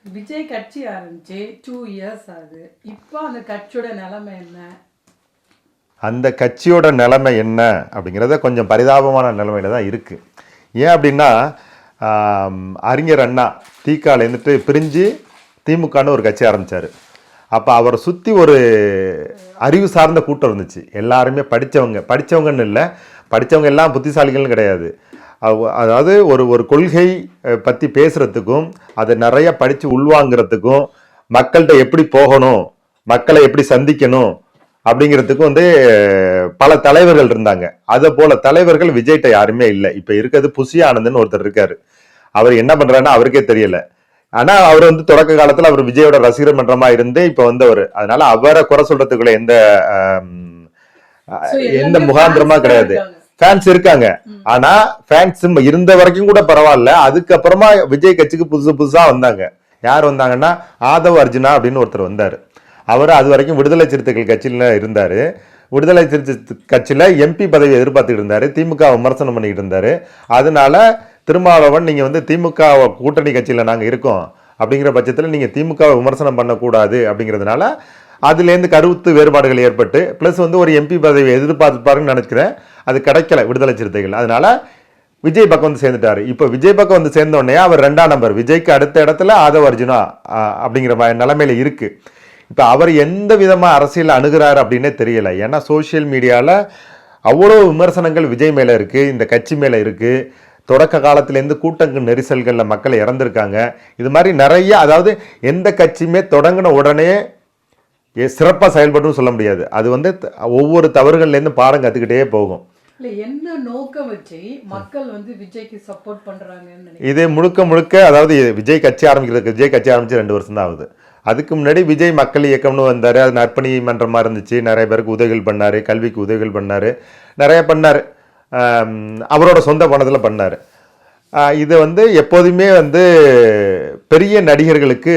விஜய் கட்சி ஆரம்பிச்சு 2 இயர்ஸ் ஆகுது. இப்போ அந்த கட்சியோட நிலைமை என்ன? அந்த கட்சியோட நிலைமை என்ன அப்படிங்கிறத கொஞ்சம் பரிதாபமான நிலைமையில தான் இருக்குது. ஏன் அப்படின்னா அறிஞர் அண்ணா தீக்காலேருந்துட்டு பிரிஞ்சு திமுகன்னு ஒரு கட்சி ஆரம்பித்தார். அப்போ அவரை சுற்றி ஒரு அறிவு சார்ந்த கூட்டம் இருந்துச்சு. எல்லாருமே படித்தவங்கன்னு இல்லை, படித்தவங்க எல்லாம் புத்திசாலிகள்னு கிடையாது. அதாவது ஒரு கொள்கை பற்றி பேசுகிறதுக்கும் அதை நிறைய படித்து உள்வாங்கிறதுக்கும் மக்கள்கிட்ட எப்படி போகணும், மக்களை எப்படி சந்திக்கணும் அப்படிங்கிறதுக்கும் பல தலைவர்கள் இருந்தாங்க. அதை போல தலைவர்கள் விஜய்கிட்ட யாருமே இல்லை. இப்போ இருக்கிறது புசி ஆனந்தன் ஒருத்தர் இருக்காரு. அவர் என்ன பண்றாருன்னா அவருக்கே தெரியல. ஆனா அவர் தொடக்க காலத்துல அவர் விஜயோட ரசிகர் மன்றமா இருந்து இப்ப வந்தவர். அதனால அவரை குறை சொல்றதுக்குள்ள எந்த முகாந்திரமா கிடையாது. ஃபேன்ஸ் இருக்காங்க, ஆனா ஃபேன்ஸ் இருந்த வரைக்கும் கூட பரவாயில்ல. அதுக்கப்புறமா விஜய் கட்சிக்கு புதுசா வந்தாங்க. யார் வந்தாங்கன்னா ஆதவ் அர்ஜுனா அப்படின்னு ஒருத்தர் வந்தாரு. அவர் அது வரைக்கும் விடுதலை சிறுத்தைகள் கட்சியில இருந்தாரு. விடுதலை சிறுத்தை கட்சியில எம்பி பதவி எதிர்பார்த்துட்டு இருந்தாரு. திமுக விமர்சனம் பண்ணிக்கிட்டு இருந்தாரு. அதனால திருமாவளவன் நீங்க திமுக கூட்டணி கட்சியில நாங்க இருக்கோம் அப்படிங்கிற பட்சத்தில் நீங்க திமுகவை விமர்சனம் பண்ணக்கூடாது அப்படிங்கிறதுனால அதுலேருந்து கருத்து வேறுபாடுகள் ஏற்பட்டு பிளஸ் ஒரு எம்பி பதவி எதிர்பார்த்துப்பாருன்னு நினைக்கிறேன். அது கிடைக்கல விடுதலை சிறுத்தைகள். அதனால விஜய் பக்கம் சேர்ந்துட்டாரு. இப்போ விஜய் பக்கம் சேர்ந்த உடனே அவர் 2ஆம் நம்பர், விஜய்க்கு அடுத்த இடத்துல ஆதவ் அர்ஜுனா அப்படிங்கிற நிலைமையில இருக்கு. இப்போ அவர் எந்த விதமாக அரசியல் அணுகிறாரு அப்படின்னே தெரியல. ஏன்னா சோசியல் மீடியாவில் அவ்வளோ விமர்சனங்கள் விஜய் மேலே இருக்குது, இந்த கட்சி மேலே இருக்குது. தொடக்க காலத்திலேருந்து கூட்டங்கள் நெரிசல்களில் மக்கள் இறந்துருக்காங்க. இது மாதிரி நிறைய, அதாவது எந்த கட்சியுமே தொடங்கின உடனே சிறப்பாக செயல்படும் சொல்ல முடியாது. அது ஒவ்வொரு தவறுகள்லேருந்து பாடம் கற்றுக்கிட்டே போகும். என்ன நோக்கம் வச்சு மக்கள் விஜய்க்கு சப்போர்ட் பண்றாங்க? இது முழுக்க அதாவது விஜய் கட்சி ஆரம்பிக்கிறதுக்கு விஜய் கட்சி ஆரம்பிச்சு 2 வருஷம் தான் ஆகுது. அதுக்கு முன்னாடி விஜய் மக்கள் இயக்கம்னு வந்தார். அது நற்பணி மன்றமாக இருந்துச்சு. நிறைய பேருக்கு உதவிகள் பண்ணார், கல்விக்கு உதவிகள் பண்ணார், நிறைய பண்ணார். அவரோட சொந்த பணத்தில் பண்ணார். இது எப்போதுமே பெரிய நடிகர்களுக்கு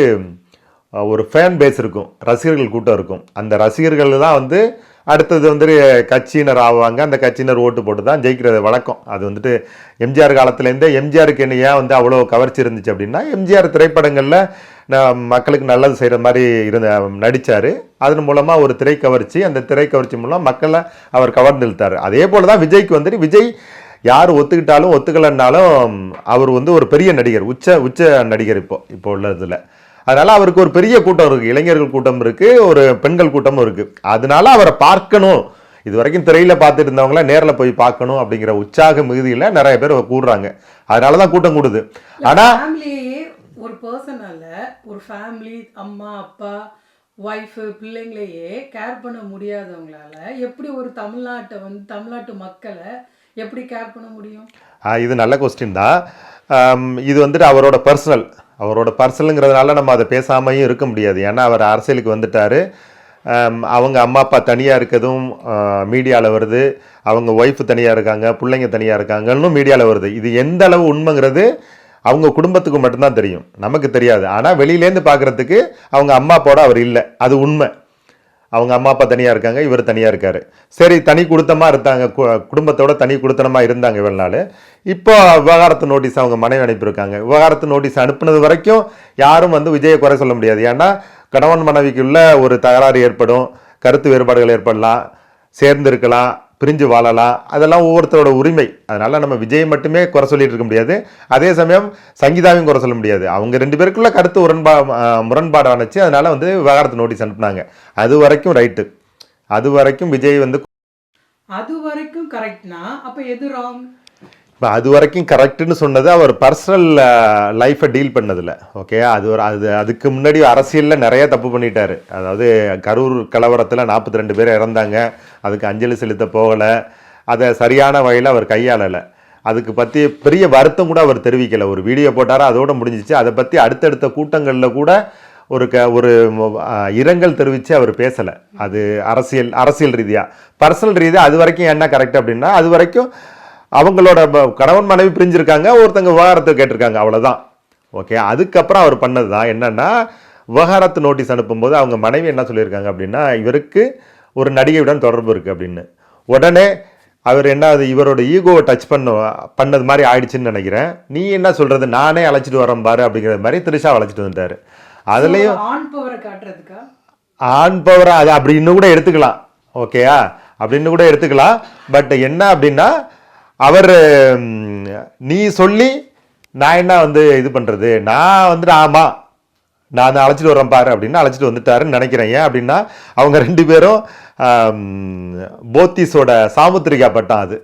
ஒரு ஃபேன் பேஸ் இருக்கும், ரசிகர்கள் கூட்டம் இருக்கும். அந்த ரசிகர்கள் தான் அடுத்தது கட்சியினர் ஆவாங்க. அந்த கட்சியினர் ஓட்டு போட்டு தான் ஜெயிக்கிறது வழக்கம். அது எம்ஜிஆர் காலத்துலேருந்தே எம்ஜிஆருக்கு என்ன ஏன் அவ்வளோ கவர்ச்சி இருந்துச்சு அப்படின்னா, எம்ஜிஆர் திரைப்படங்களில் மக்களுக்கு நல்லது செய்கிற மாதிரி நடித்தார். அதன் மூலமாக ஒரு திரைக்கவர்ச்சி, அந்த திரைக்கவர்ச்சி மூலம் மக்களை அவர் கவர்ந்து இழுத்தார். அதே போல் தான் விஜய்க்கு விஜய் யார் ஒத்துக்கிட்டாலும் ஒத்துக்கலைன்னாலும் அவர் ஒரு பெரிய நடிகர், உச்ச நடிகர் இப்போ உள்ளதில். அதனால அவருக்கு ஒரு பெரிய கூட்டம் இருக்கு, இளைஞர்கள் கூட்டம் இருக்கு, ஒரு பெண்கள் கூட்டமும் இருக்கு. அதனால அவரை பார்க்கணும், இது வரைக்கும் திரையில பார்த்துட்டு இருந்தவங்கள நேரில் போய் பார்க்கணும் அப்படிங்கிற உற்சாக மிகுதியில நிறைய பேர் கூடுறாங்க. அதனாலதான் கூட்டம் கூடுது. ஆனா ஒரு பர்சனால ஒரு ஃபேமிலி, அம்மா அப்பா ஒய்ஃபு பிள்ளைங்களையே கேர் பண்ண முடியாதவங்களால எப்படி ஒரு தமிழ்நாட்டு மக்களை எப்படி கேர் பண்ண முடியும்? இது நல்ல கொஸ்டின் தான். இது அவரோட பர்சனலுங்கிறதுனால நம்ம அதை பேசாமையும் இருக்க முடியாது. ஏன்னா அவர் அரசியலுக்கு வந்துட்டார். அவங்க அம்மா அப்பா தனியாக இருக்கிறதும் மீடியாவில் வருது, அவங்க ஒய்ஃபு தனியாக இருக்காங்க, பிள்ளைங்க தனியாக இருக்காங்கன்னு மீடியாவில் வருது. இது எந்த அளவு உண்மைங்கிறது அவங்க குடும்பத்துக்கு மட்டும்தான் தெரியும், நமக்கு தெரியாது. ஆனால் வெளியிலேருந்து பார்க்குறதுக்கு அவங்க அம்மா அப்பாவோட அவர் இல்லை, அது உண்மை. அவங்க அம்மா அப்பா தனியாக இருக்காங்க, இவர் தனியாக இருக்கார். சரி, தனி குடுத்தமாக இருந்தாங்க, குடும்பத்தோட தனி குடுத்தனமாக இருந்தாங்க இவ்வளோ நாள். இப்போ விவகாரத்து நோட்டீஸ் அவங்க மனைவி அனுப்பியிருக்காங்க. விவகாரத்து நோட்டீஸ் அனுப்புனது வரைக்கும் யாரும் விஜயை குறை சொல்ல முடியாது. ஏன்னா கணவன் மனைவிக்குள்ள ஒரு தகராறு ஏற்படும், கருத்து வேறுபாடுகள் ஏற்படலாம், சேர்ந்து இருக்கலாம், பிரிஞ்சு வாழலாம், அதெல்லாம் ஒவ்வொருத்தரோட உரிமை. அதனால நம்ம விஜய் மட்டுமே குறை சொல்லிட்டு இருக்க முடியாது, அதே சமயம் சங்கீதாவையும் குறை சொல்ல முடியாது. அவங்க 2 பேருக்குள்ள கருத்து முரண்பாடு ஆனச்சு. அதனால விவகாரத்து நோட்டீஸ் அனுப்புனாங்க. அது வரைக்கும் ரைட்டு, அது வரைக்கும் விஜய் அது வரைக்கும் கரெக்ட்னா அப்ப எது ராங்? இப்போ அது வரைக்கும் கரெக்டுன்னு சொன்னது அவர் பர்சனல் லைஃப்பை டீல் பண்ணதில்ல. ஓகே, அதுக்கு முன்னாடி அரசியலில் நிறைய தப்பு பண்ணிட்டார். அதாவது கரூர் கலவரத்தில் 42 பேர் இறந்தாங்க, அதுக்கு அஞ்சலி செலுத்த போகலை, அதை சரியான வகையில் அவர் கையாளலை. அதுக்கு பற்றி பெரிய வருத்தம் கூட அவர் தெரிவிக்கலை. ஒரு வீடியோ போட்டார், அதோடு முடிஞ்சிச்சு. அதை பற்றி அடுத்தடுத்த கூட்டங்களில் கூட ஒரு இரங்கல் தெரிவித்து அவர் பேசலை. அது அரசியல் ரீதியாக. பர்சனல் ரீதியாக அது வரைக்கும் என்ன கரெக்ட் அப்படின்னா, அது வரைக்கும் அவங்களோட கணவன் மனைவி பிரிஞ்சிருக்காங்க, ஒருத்தங்க விவகாரத்தை கேட்டிருக்காங்க, அவ்வளோதான். ஓகே, அதுக்கப்புறம் அவர் பண்ணது தான் என்னன்னா, விவகாரத்து நோட்டீஸ் அனுப்பும்போது அவங்க மனைவி என்ன சொல்லியிருக்காங்க அப்படின்னா, இவருக்கு ஒரு நடிகையுடன் தொடர்பு இருக்குது அப்படின்னு. உடனே அவர் என்ன அது இவரோட ஈகோவை டச் பண்ணது மாதிரி ஆயிடுச்சுன்னு நினைக்கிறேன். நீ என்ன சொல்றது, நானே அழைச்சிட்டு வரேன் பாரு அப்படிங்கிற மாதிரி த்ரிஷா அழைச்சிட்டு வந்துட்டாரு. அதுலயும் ஆண் பவரை காட்டுறதுக்கா ஆண் பவரை அது அப்படி இன்னும் கூட எடுத்துக்கலாம், ஓகேயா, அப்படின்னு கூட எடுத்துக்கலாம். பட் என்ன அப்படின்னா அவர் நீ சொல்லி நான் என்ன வந்து இது பண்றது, நான் வந்துட்டு ஆமா நான் அழைச்சிட்டு வரேன் பாரு அப்படின்னு அழைச்சிட்டு வந்துட்டாருன்னு நினைக்கிறேன். ஏன் அப்படின்னா அவங்க 2 பேரும் போத்தீஸோட சாமுத்திரிகா பட்டம் அது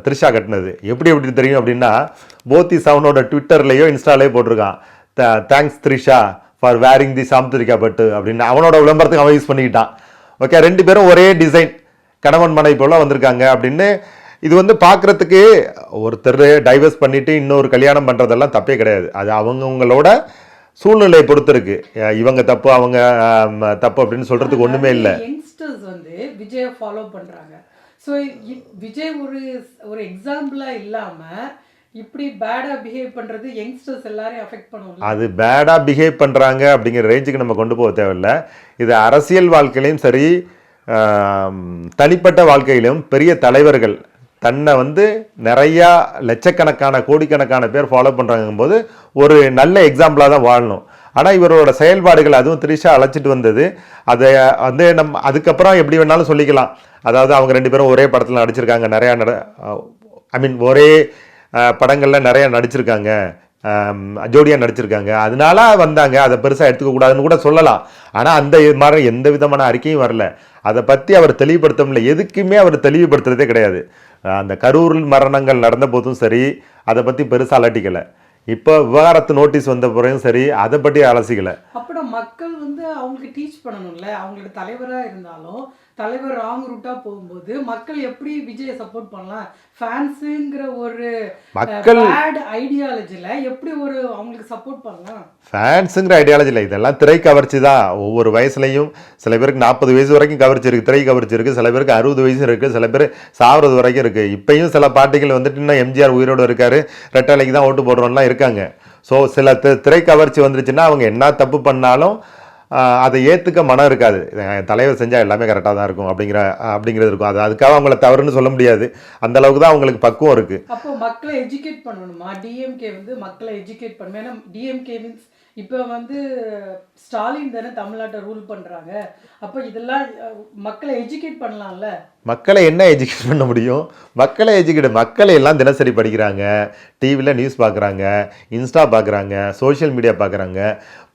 த்ரிஷா கட்டினது. எப்படி தெரியும் அப்படின்னா போத்தீஸ் அவனோட ட்விட்டர்லேயோ இன்ஸ்டாலேயோ போட்டிருக்கான், தேங்க்ஸ் த்ரிஷா ஃபார் வேரிங் தி சாமுத்திரிகா பட்டு அப்படின்னு அவனோட விளம்பரத்துக்கு அவன் யூஸ் பண்ணிக்கிட்டான். ஓகே, 2 பேரும் ஒரே டிசைன் கணவன் மனைவி போல வந்திருக்காங்க அப்படின்னு. இது வந்து பார்க்குறதுக்கு ஒருத்தர் டைவர்ஸ் பண்ணிட்டு இன்னொரு கல்யாணம் பண்ணுறதெல்லாம் தப்பே கிடையாது. அது அவங்கவுங்களோட சூழ்நிலையை பொறுத்து இருக்கு. இவங்க தப்பு அவங்க தப்பு அப்படின்னு சொல்றதுக்கு ஒண்ணுமே இல்லை. யங்ஸ்டர்ஸ் வந்து விஜயை ஃபாலோ பண்றாங்க. ஸோ விஜய் ஒரு எக்ஸாம்பிளா இல்லாம இப்படி பேடா பிஹேவ் பண்றது யங்ஸ்டர்ஸ் எல்லாரையும் அஃபெக்ட் பண்ணும். அது பேடா பிஹேவ் பண்றாங்க அப்படிங்கிற ரேஞ்சுக்கு நம்ம கொண்டு போக தேவையில்லை. இது அரசியல் வாழ்க்கையிலும் சரி தனிப்பட்ட வாழ்க்கையிலும் பெரிய தலைவர்கள் தன்னை வந்து நிறையா லட்சக்கணக்கான கோடிக்கணக்கான பேர் ஃபாலோ பண்ணுறாங்கும் போது ஒரு நல்ல எக்ஸாம்பிளாக தான் வாழணும். ஆனால் இவரோட செயல்பாடுகள், அதுவும் த்ரிஷா அழைச்சிட்டு வந்தது, அதை வந்து நம்ம அதுக்கப்புறம் எப்படி வேணாலும் சொல்லிக்கலாம். அதாவது அவங்க 2 பேரும் ஒரே படத்தில் நடிச்சிருக்காங்க, நிறையா ஒரே படங்களில் நிறையா நடிச்சிருக்காங்க, ஜோடியாக நடிச்சிருக்காங்க, அதனால வந்தாங்க, அதை பெருசாக எடுத்துக்கக்கூடாதுன்னு கூட சொல்லலாம். ஆனால் அந்த மாதிரி எந்த விதமான அறிக்கையும் வரல. அதை பற்றி அவர் தெளிவுபடுத்தல, எதுக்குமே அவர் தெளிவுபடுத்துறதே கிடையாது. அந்த கரூர் மரணங்கள் நடந்த போதும் சரி அதை பற்றி பெருசாக அலட்டிக்கலை. இப்போ விவகாரத்து நோட்டீஸ் வந்த பிறகும் சரி அதை பற்றி அலசிக்கலை. அப்புறம் மக்கள் வந்து அவங்களுக்கு டீச் பண்ணணும்ல, அவங்களோட தலைவராக இருந்தாலும் தலைவர் ராங் ரூட்டா போகும்போது மக்கள் எப்படி விஜயை சப்போர்ட் பண்ணலாம், ஃபேன்ஸுங்கிற ஒரு மக்கள் பேட் ஐடியாலஜில எப்படி ஒரு அவங்களுக்கு சப்போர்ட் பண்ணலாம். ஃபேன்ஸுங்கிற ஐடியாலஜியில் இதெல்லாம் திரை கவர்ச்சி தான். ஒவ்வொரு வயசுலையும் சில பேருக்கு 40 வயசு வரைக்கும் கவர்ச்சி இருக்குது, திரை கவர்ச்சி இருக்குது, சில பேருக்கு 60 வயசு இருக்குது, சில பேர் சாவது வரைக்கும் இருக்குது. இப்பயும் சில பாட்டிகள் வந்துட்டு இன்னும் எம்ஜிஆர் உயிரோடு இருக்காரு, ரெட்டலைக்கு தான் ஓட்டு போடுறோம்லாம் இருக்காங்க. ஸோ சில திரை கவர்ச்சி வந்துருச்சுன்னா அவங்க என்ன தப்பு பண்ணாலும் அதை ஏற்றுக்க மனம் இருக்காது. தலைவர் செஞ்சால் எல்லாமே கரெக்டாக தான் இருக்கும் அப்படிங்கிறது இருக்கும். அதுக்காக அவங்கள தவறுன்னு சொல்ல முடியாது. அந்த அளவுக்கு தான் அவங்களுக்கு பக்குவம் இருக்குது. அப்போ மக்களை எஜுகேட் பண்ணணுமா? டிஎம்கே வந்து மக்களை எஜுகேட் பண்ணணும். ஏன்னா டிஎம்கே மீன்ஸ் இப்போ வந்து ஸ்டாலின் தானே தமிழ்நாட்டை ரூல் பண்ணுறாங்க. அப்போ இதெல்லாம் மக்களை எஜுகேட் பண்ணலாம்ல. மக்களை என்ன எஜுகேட் பண்ண முடியும்? மக்களை எல்லாம் தினசரி படிக்கிறாங்க, டிவியில் நியூஸ் பார்க்குறாங்க, இன்ஸ்டா பார்க்குறாங்க, சோஷியல் மீடியா பார்க்குறாங்க,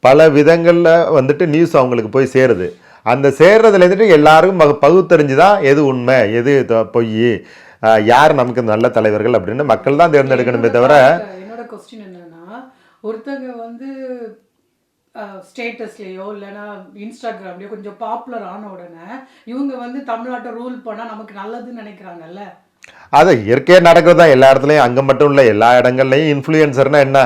பல விதங்களில் வந்துட்டு நியூஸ் அவங்களுக்கு போய் சேருது. அந்த சேர்றதுல இருந்துட்டு எல்லாருக்கும் பகுத்தறிஞ்சு தான் எது உண்மை எது பொய், யார் நமக்கு நல்ல தலைவர்கள் அப்படின்னு மக்கள் தான் தேர்ந்தெடுக்கணுமே தவிர. என்னோட கொஸ்டின் என்னன்னா, ஒருத்தங்க வந்து ஸ்டேட்டஸ்லேயோ இல்லைன்னா இன்ஸ்டாகிராம்லேயோ கொஞ்சம் பாப்புலர் ஆன உடனே இவங்க வந்து தமிழ்நாட்டை ரூல் பண்ணால் நமக்கு நல்லதுன்னு நினைக்கிறாங்கல்ல. அது இயற்கையாக நடக்கிறது தான் எல்லா இடத்துலையும். அங்கே மட்டும் இல்லை, எல்லா இடங்கள்லையும் இன்ஃப்ளூயன்சர்னா என்ன,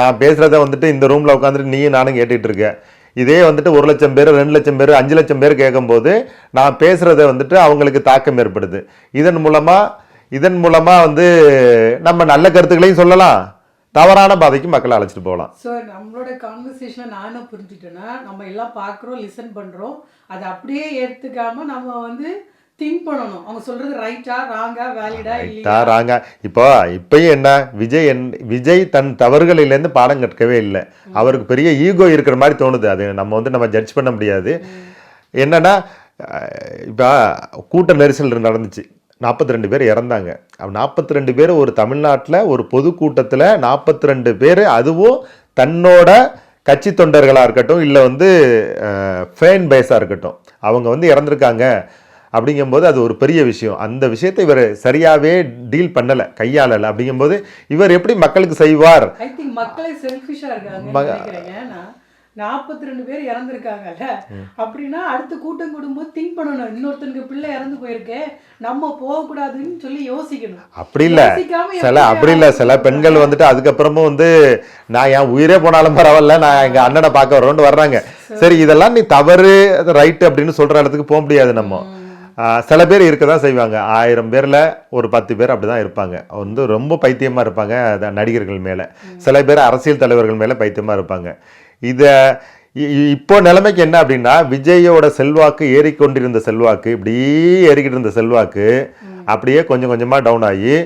நான் பேசுகிறத வந்துட்டு இந்த ரூமில் உட்காந்துட்டு நீயும் நானும் கேட்டுட்டு இருக்கேன். இதே வந்துட்டு 1 லட்சம் பேர் 2 லட்சம் பேர் 5 லட்சம் பேர் கேட்கும்போது நான் பேசுகிறத வந்துட்டு அவங்களுக்கு தாக்கம் ஏற்படுது. இதன் மூலமாக வந்து நம்ம நல்ல கருத்துக்களையும் சொல்லலாம், தவறான பாதைக்கு மக்களை அழைச்சிட்டு போகலாம். ஸோ நம்மளோட கான்வர்சேஷனை நான் என்ன புரிஞ்சுட்டேன்னா, நம்ம எல்லாம் பார்க்குறோம், லிசன் பண்ணுறோம், அதை அப்படியே ஏற்றுக்காம நம்ம வந்து திங்க் பண்ணணும். அவங்க சொல்றது ரைட்டா ராங்கா வேலிடா இல்லையா ராங்கா. இப்பயும் என்ன, விஜய் தன் தவறுகளிலேருந்து பாடம் கற்கவே இல்லை. அவருக்கு பெரிய ஈகோ இருக்கிற மாதிரி தோணுது. அது நம்ம ஜட்ஜ் பண்ண முடியாது. என்னன்னா இப்போ கூட்ட நெரிசல் நடந்துச்சு, 42 பேர் இறந்தாங்க. 42 பேர் ஒரு தமிழ்நாட்டில் ஒரு பொதுக்கூட்டத்தில் 42 பேர், அதுவும் தன்னோட கட்சி தொண்டர்களாக இருக்கட்டும் இல்லை வந்து ஃபேன் பேஸாக இருக்கட்டும், அவங்க வந்து இறந்துருக்காங்க. அப்படிங்கும்போது அது ஒரு பெரிய விஷயம். அந்த விஷயத்தை இவர் சரியாகவே டீல் பண்ணலை, கையாளலை. அப்படிங்கும்போது இவர் எப்படி மக்களுக்கு செய்வார்? ஐ திங்க் மக்களே செல்ஃபிஷாக இருக்காங்க. 42 பேர் இறந்துருக்காங்கல்ல, அப்படின்னா அடுத்த கூட்டம் கூடும்போது திங்க் பண்ணணும், இன்னொருத்தனுக்கு பிள்ளை இறந்து போயிருக்கு, நம்ம போகக்கூடாதுன்னு சொல்லி யோசிக்கணும். அப்படி இல்லை சில பெண்கள் வந்துட்டு அதுக்கப்புறமும் வந்து நான் என் உயிரே போனாலும் பரவாயில்ல, நான் எங்கள் அண்ணனை பார்க்க வரோன்னு வர்றாங்க. சரி, இதெல்லாம் நீ தவறு ரைட்டு அப்படின்னு சொல்கிற இடத்துக்கு போக முடியாது. நம்ம சில பேர் இருக்க தான் செய்வாங்க. 1000 பேரில் ஒரு 10 பேர் அப்படி தான் இருப்பாங்க, வந்து ரொம்ப பைத்தியமாக இருப்பாங்க நடிகர்கள் மேலே. சில பேர் அரசியல் தலைவர்கள் மேலே பைத்தியமாக இருப்பாங்க. இப்போ நிலைமைக்கு என்ன அப்படின்னா, விஜயோட செல்வாக்கு ஏறிக்கொண்டிருந்த செல்வாக்கு, இப்படி ஏறிக்கிட்டு இருந்த செல்வாக்கு அப்படியே கொஞ்சம் கொஞ்சமா டவுன் ஆகி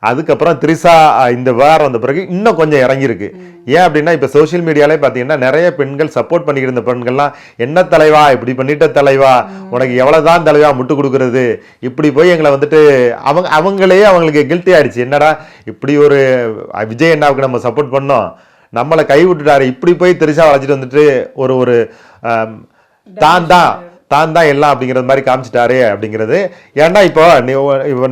அதுக்கப்புறம் திரிசா இந்த வாரம் வந்த பிறகு இன்னும் கொஞ்சம் இறங்கியிருக்கு. ஏன் அப்படின்னா இப்போ சோஷியல் மீடியாலே பார்த்தீங்கன்னா நிறைய பெண்கள் சப்போர்ட் பண்ணிக்கிட்டு இருந்த பெண்கள்லாம், என்ன தலைவா இப்படி பண்ணிட்ட தலைவா, உனக்கு எவ்வளவுதான் தலைவா முட்டு கொடுக்கறது, இப்படி போய் எங்களை வந்துட்டு அவங்களே அவங்களுக்கு கில்ட்டி ஆயிடுச்சு. என்னடா இப்படி ஒரு விஜய் அண்ணாவுக்கு நம்ம சப்போர்ட் பண்ணோம், நம்மளை கை விட்டுட்டாரு, இப்படி போய் திரிசா வளைச்சிட்டு வந்துட்டு ஒரு ஒரு தான் தான் எல்லாம் அப்படிங்கிறது மாதிரி காமிச்சிட்டாரு அப்படிங்கிறது. ஏன்னா இப்போ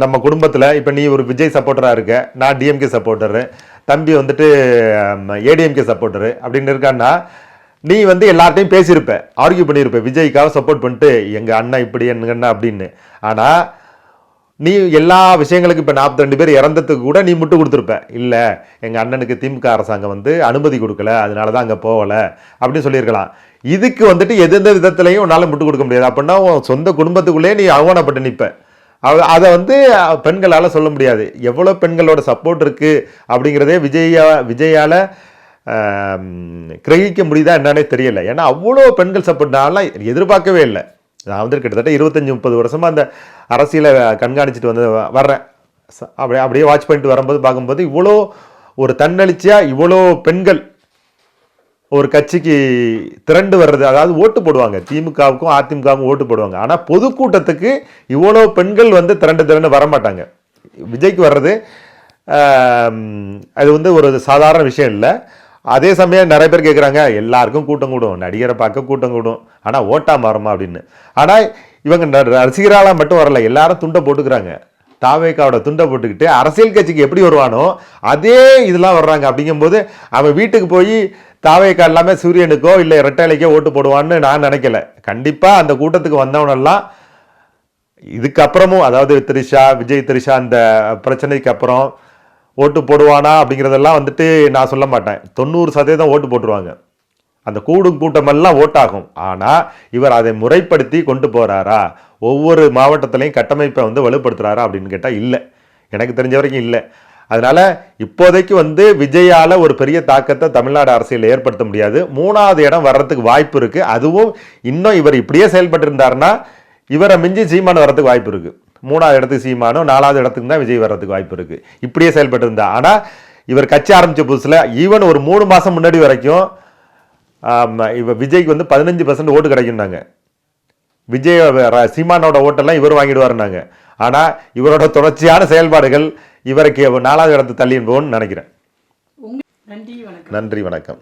நம்ம குடும்பத்தில் இப்போ நீ ஒரு விஜய் சப்போர்ட்டராக இருக்க, நான் டிஎம்கே சப்போர்ட்டரு, தம்பி வந்துட்டு ஏடிஎம்கே சப்போர்ட்டரு அப்படின்னு இருக்கான்னா, நீ வந்து எல்லார்ட்டையும் பேசியிருப்ப, ஆர்கியூ பண்ணியிருப்ப, விஜய்க்காக சப்போர்ட் பண்ணிட்டு எங்கள் அண்ணா இப்படி என்ன அப்படின்னு. ஆனால் நீ எல்லா விஷயங்களுக்கு இப்போ 42 பேர் இறந்ததுக்கு கூட நீ முட்டு கொடுத்துருப்ப. இல்லை எங்கள் அண்ணனுக்கு திமுக அரசாங்கம் வந்து அனுமதி கொடுக்கல, அதனால தான் அங்கே போகலை அப்படின்னு சொல்லியிருக்கலாம். இதுக்கு வந்துட்டு எந்த விதத்துலையும் உன்னால் முட்டு கொடுக்க முடியாது. அப்படின்னா உன் சொந்த குடும்பத்துக்குள்ளேயே நீ அவமானப்பட்டு நிற்ப. அதை வந்து பெண்களால் சொல்ல முடியாது. எவ்வளோ பெண்களோட சப்போர்ட் இருக்குது அப்படிங்கிறதே விஜயால் கிரகிக்க முடியுதா என்னன்னே தெரியல. ஏன்னா அவ்வளோ பெண்கள் சப்போர்ட் நான்லாம் எதிர்பார்க்கவே இல்லை. நான் வந்து கிட்டத்தட்ட 25-30 வருஷமாக அந்த அரசியலை கண்காணிச்சிட்டு வர்றேன். அப்படியே வாட்ச் பண்ணிட்டு வரும்போது பார்க்கும்போது இவ்வளோ ஒரு தன்னெழுச்சியாக இவ்வளோ பெண்கள் ஒரு கட்சிக்கு திரண்டு வர்றது, அதாவது ஓட்டு போடுவாங்க, திமுகவுக்கும் அதிமுகவுக்கும் ஓட்டு போடுவாங்க. ஆனால் பொதுக்கூட்டத்துக்கு இவ்வளோ பெண்கள் வந்து திரண்டு வரமாட்டாங்க. விஜய்க்கு வர்றது அது வந்து ஒரு சாதாரண விஷயம் இல்லை. அதே சமயம் நிறைய பேர் கேட்குறாங்க, எல்லாருக்கும் கூட்டம் கூடும், நடிகரை பார்க்க கூட்டம் கூடும், ஆனால் ஓட்டா மாறுமா அப்படின்னு. ஆனால் இவங்க ரசிகரால் மட்டும் வரல, எல்லாரும் துண்டை போட்டுக்கிறாங்க. தாவேக்காவோட துண்டை போட்டுக்கிட்டு அரசியல் கட்சிக்கு எப்படி வருவானோ அதே இதெல்லாம் வர்றாங்க. அப்படிங்கும்போது அவன் வீட்டுக்கு போய் தாவேக்கா எல்லாமே சூரியனுக்கோ இல்லை ரெட்டைலைக்கோ ஓட்டு போடுவான்னு நான் நினைக்கல. கண்டிப்பாக அந்த கூட்டத்துக்கு வந்தவனெல்லாம் இதுக்கப்புறமும், அதாவது விஜய் திரிஷா அந்த பிரச்சனைக்கு அப்புறம் ஓட்டு போடுவானா அப்படிங்கிறதெல்லாம் வந்துட்டு நான் சொல்ல மாட்டேன். 90% ஓட்டு போட்டுருவாங்க. அந்த கூட்டமெல்லாம் ஓட்டாகும். ஆனால் இவர் அதை முறைப்படுத்தி கொண்டு போகிறாரா, ஒவ்வொரு மாவட்டத்திலையும் கட்டமைப்பை வந்து வலுப்படுத்துகிறாரா அப்படின்னு கேட்டால் இல்லை, எனக்கு தெரிஞ்ச வரைக்கும் இல்லை. அதனால் இப்போதைக்கு வந்து விஜயால் ஒரு பெரிய தாக்கத்தை தமிழ்நாடு அரசியலில் ஏற்படுத்த முடியாது. 3வது இடம் வர்றதுக்கு வாய்ப்பு இருக்குது. அதுவும் இன்னும் இவர் இப்படியே செயல்பட்டு இருந்தாருன்னா இவரை மிஞ்சி சீமான் வர்றதுக்கு வாய்ப்பு இருக்குது. 3வது இடத்துக்கு சீமானும், 4வது இடத்துக்கு தான் விஜய் வர்றதுக்கு வாய்ப்பு இருக்குது இப்படியே செயல்பட்டு இருந்தா. ஆனால் இவர் கட்சி ஆரம்பித்த புதுசில் ஈவன் ஒரு 3 மாதம் முன்னாடி வரைக்கும் இவர் விஜய்க்கு வந்து 15% ஓட்டு கிடைக்கும்னாங்க. விஜய் சீமானோட ஓட்டெல்லாம் இவர் வாங்கிடுவாருனாங்க. ஆனால் இவரோட தொடர்ச்சியான செயல்பாடுகள் இவருக்கு 4வது இடத்து தள்ளின்னு போகணும்னு நினைக்கிறேன். நன்றி, வணக்கம். நன்றி, வணக்கம்.